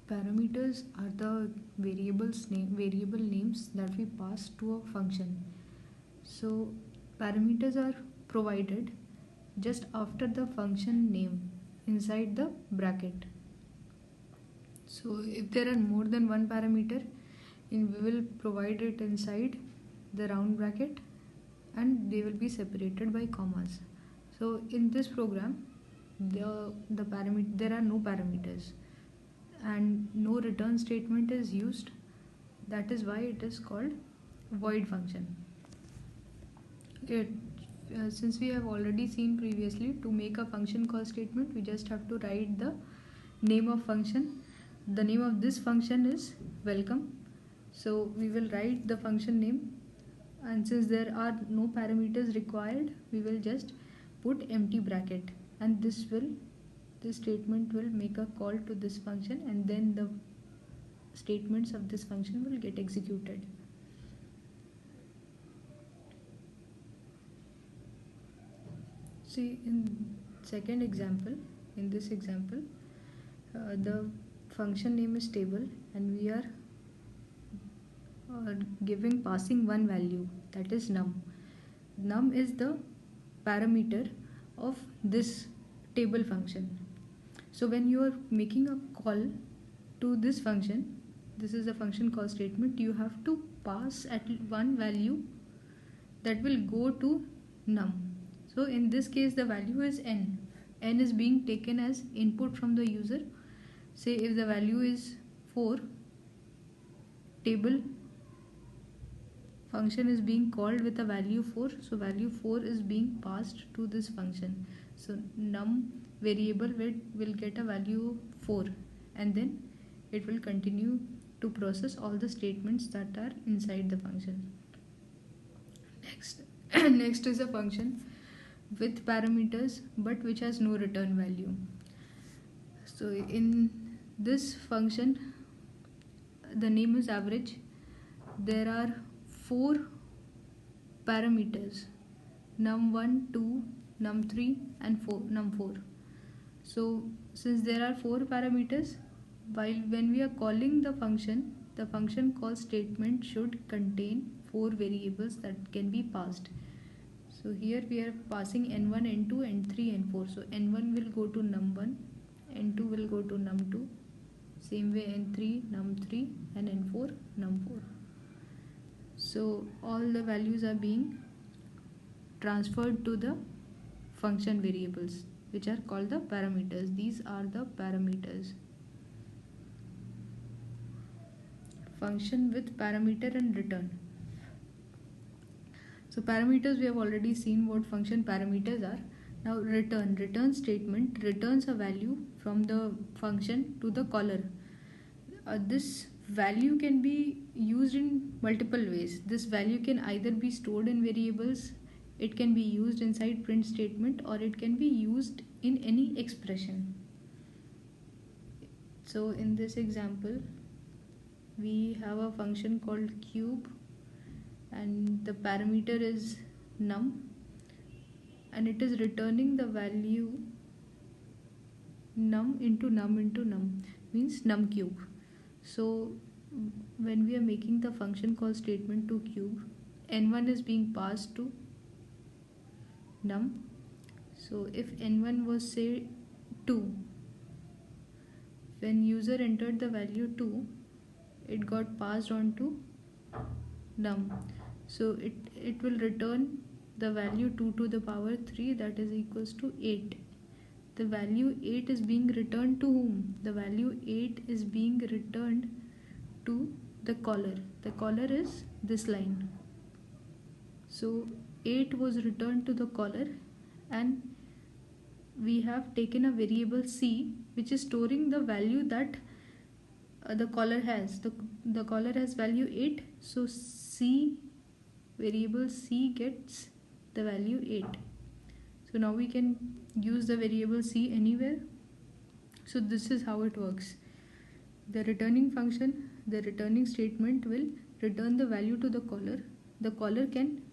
Parameters are the variable names that we pass to a function. So parameters are provided just after the function name inside the bracket. So if there are more than one parameter, we will provide it inside the round bracket and they will be separated by commas. So in this program, there are no parameters and no return statement is used. That is why it is called void function. Since we have already seen previously, to make a function call statement, we just have to write the name of function. The name of this function is welcome. So we will write the function name, and since there are no parameters required, we will just put empty bracket, and this statement will make a call to this function, and then the statements of this function will get executed. See, in this example, the function name is table and we are passing one value, that is num. Num is the parameter of this table function. So when you are making a call to this function, this is a function call statement, you have to pass at one value that will go to num. So in this case the value is n. N is being taken as input from the user. Say if the value is 4, table function is being called with a value 4, so value 4 is being passed to this function. So num variable will get a value 4 and then it will continue to process all the statements that are inside the function. Next is a function with parameters but which has no return value. So in this function, the name is average. There are 4 parameters, num1, 2, num3 and num4. So since there are 4 parameters, when we are calling the function call statement should contain 4 variables that can be passed. So here we are passing n1, n2, n3, n4. So n1 will go to num1, n2 will go to num2, same way n3, num3 and n4, num4. So all the values are being transferred to the function variables, which are called the parameters. These are the parameters. Function with parameter and return. So parameters, we have already seen what function parameters are. Now return statement returns a value from the function to the caller. This value can be used in multiple ways. This value can either be stored in variables, it can be used inside print statement, or it can be used in any expression. So in this example, we have a function called cube and the parameter is num, and it is returning the value num into num into num, means num cube. So when we are making the function call statement to cube, n1 is being passed to num. So if n1 was say 2, when user entered the value 2, it got passed on to num. So it will return the value 2 to the power 3, that is equals to 8. The value 8 is being returned to whom? The value 8 is being returned to the caller. The caller is this line. So 8 was returned to the caller, and we have taken a variable c which is storing the value that the caller has. The caller has value 8, so variable c gets the value 8. So now we can use the variable c anywhere. So this is how it works. The returning statement will return the value to the caller. The caller can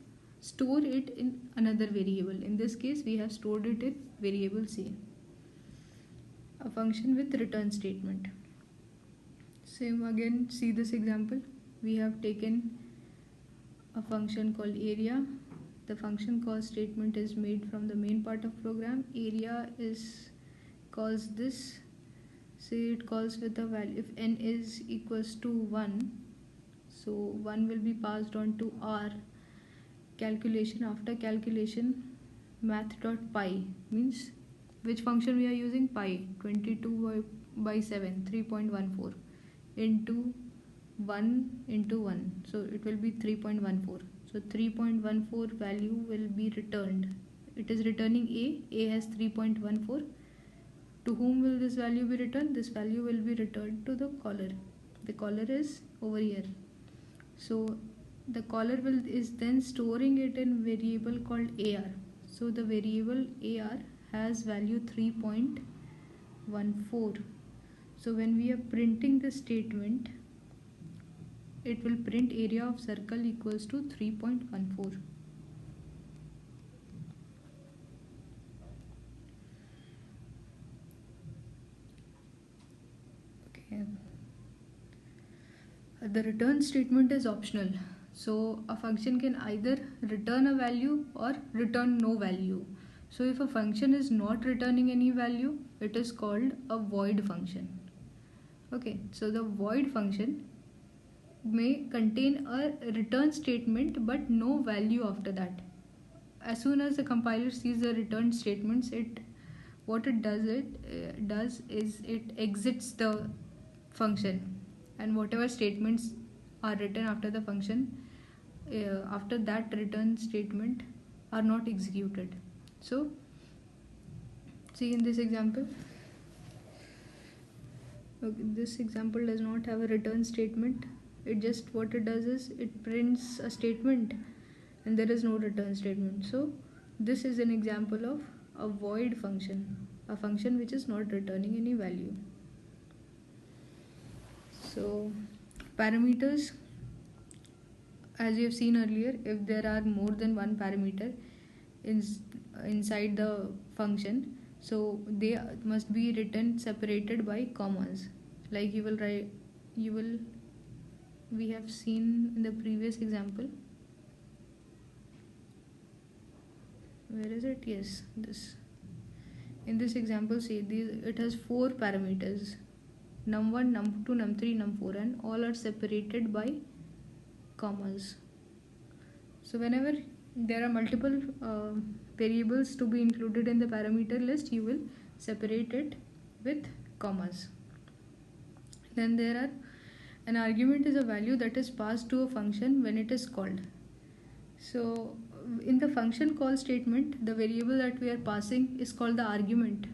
store it in another variable. In this case, we have stored it in variable c. A function with return statement. Same again, see this example. We have taken a function called area. The function call statement is made from the main part of program. Area is calls this. Say it calls with a value if n is equals to 1, so 1 will be passed on to r calculation. After calculation, math.py means which function we are using, pi 22 by 7 3.14 into 1 into 1, so it will be 3.14. so 3.14 value will be returned. It is returning a has 3.14. To whom will this value be returned? This value will be returned to the caller. The caller is over here. So the caller is then storing it in variable called AR. So the variable AR has value 3.14. So when we are printing the statement, it will print area of circle equals to 3.14. Okay. The return statement is optional. So a function can either return a value or return no value. So if a function is not returning any value, it is called a void function. Okay, so the void function may contain a return statement but no value after that. As soon as the compiler sees the return statements, what it does is it exits the function, and whatever statements are written after the function, after that return statement, are not executed. So see in this example, okay, this example does not have a return statement. It just, what it does is it prints a statement and there is no return statement. So this is an example of a void function, a function which is not returning any value. So parameters, as you have seen earlier, if there are more than one parameter inside the function, so they must be written separated by commas. Like you will write, we have seen in the previous example. Where is it? Yes, this. In this example, see, it has 4 parameters: num1, num2, num3, num4, and all are separated by commas. So whenever there are multiple variables to be included in the parameter list, you will separate it with commas. Then there are, an argument is a value that is passed to a function when it is called. So in the function call statement, the variable that we are passing is called the argument,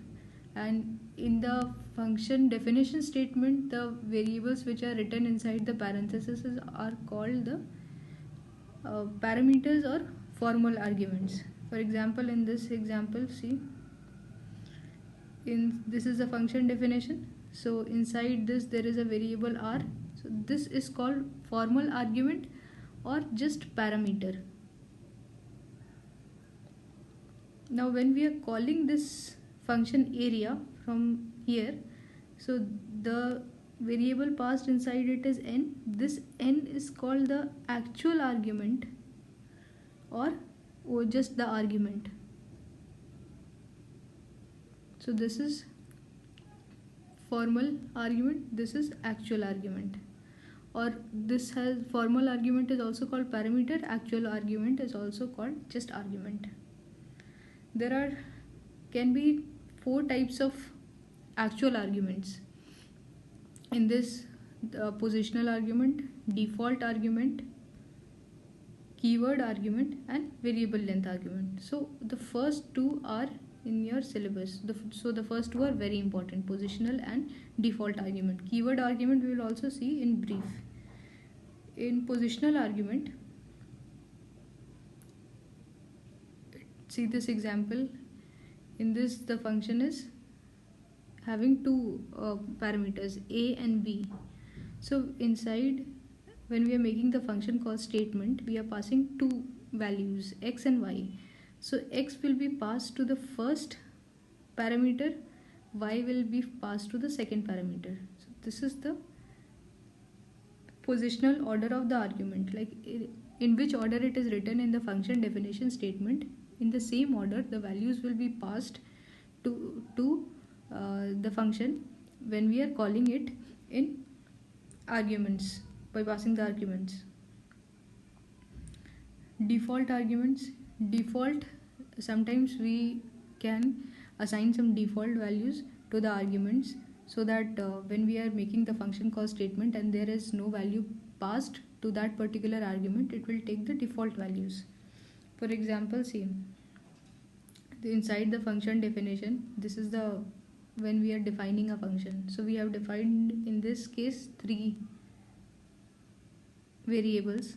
and in the function definition statement, the variables which are written inside the parentheses are called the parameters or formal arguments. For example, in this example, see, this is the function definition. So inside this there is a variable r. So this is called formal argument or just parameter. Now when we are calling this function area from here, so the variable passed inside it is n. This n is called the actual argument or just the argument. So this is formal argument, this is actual argument. Or this has formal argument is also called parameter, actual argument is also called just argument. There can be 4 types of actual arguments. In this, the positional argument, default argument, keyword argument, and variable length argument. So the first 2 are in your syllabus. So the first 2 are very important: positional and default argument. Keyword argument we will also see in brief. In positional argument, see this example. In this, the function is having 2 parameters, a and b. So inside, when we are making the function call statement, we are passing 2 values, x and y. So x will be passed to the first parameter, y will be passed to the second parameter. So this is the positional order of the argument, like in which order it is written in the function definition statement. In the same order the values will be passed to the function when we are calling it in arguments, by passing the arguments. Default arguments. Default, sometimes we can assign some default values to the arguments, so that when we are making the function call statement and there is no value passed to that particular argument, it will take the default values. For example, see, inside the function definition, this is the when we are defining a function. So we have defined in this case 3 variables.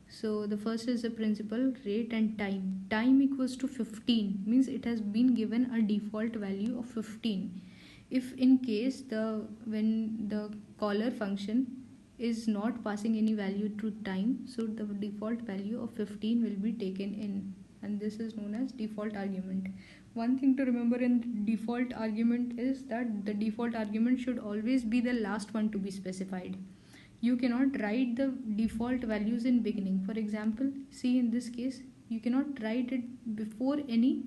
So the first is the principal, rate and time. Time equals to 15, means it has been given a default value of 15. If in case when the caller function is not passing any value to time, so the default value of 15 will be taken in, and this is known as default argument. One thing to remember in default argument is that the default argument should always be the last one to be specified. You cannot write the default values in beginning. For example, see in this case, you cannot write it before any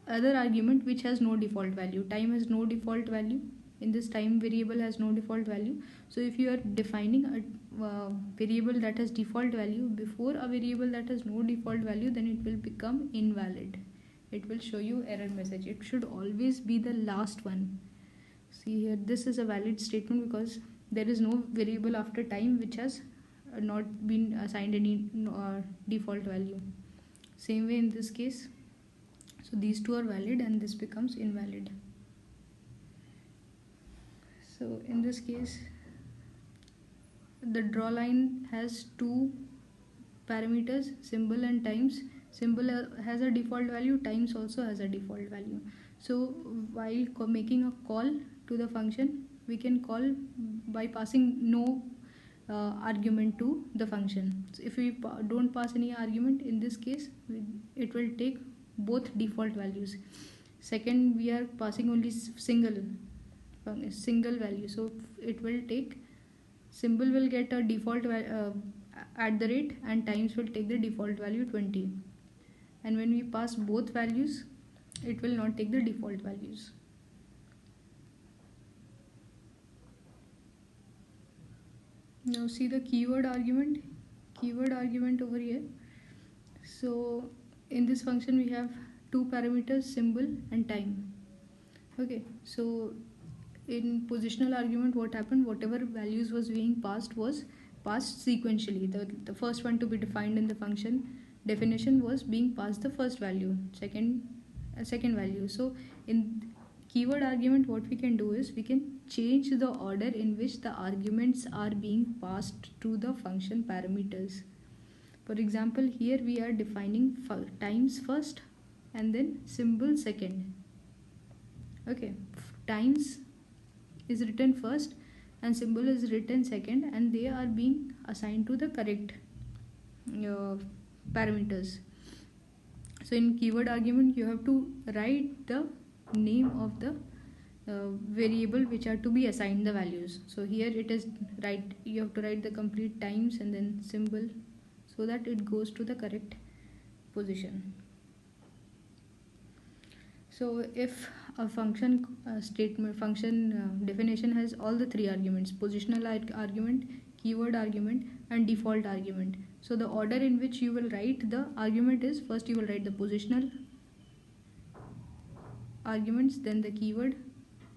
other argument which has no default value. Time has no default value. In this, time variable has no default value. So if you are defining a variable that has default value before a variable that has no default value, then it will become invalid. It will show you error message. It should always be the last one. See here, this is a valid statement because there is no variable after time which has not been assigned any default value. Same way in this case. So these two are valid and this becomes invalid. So in this case, the draw line has two parameters, symbol and times. Symbol has a default value, times also has a default value. So while making a call to the function, we can call by passing no argument to the function. So if we don't pass any argument, in this case it will take both default values. Second, we are passing only single value, so it will take, symbol will get a default at the rate and times will take the default value 20, and when we pass both values, it will not take the default values. Now see the keyword argument over here. So in this function we have two parameters, symbol and time. Okay, so in positional argument, what happened, whatever values was being passed was passed sequentially. The first one to be defined in the function definition was being passed the first value, second value. So in keyword argument, what we can do is we can change the order in which the arguments are being passed to the function parameters. For example, here we are defining times first and then symbol second. Okay, times is written first and symbol is written second, and they are being assigned to the correct parameters. So in keyword argument, you have to write the name of the variable which are to be assigned the values. So here it is you have to write the complete times and then symbol, so that it goes to the correct position. So if a function definition has all the three arguments, positional argument, keyword argument and default argument. So the order in which you will write the argument is, first you will write the positional arguments, then the keyword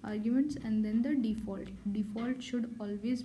arguments, and then the default. Default should always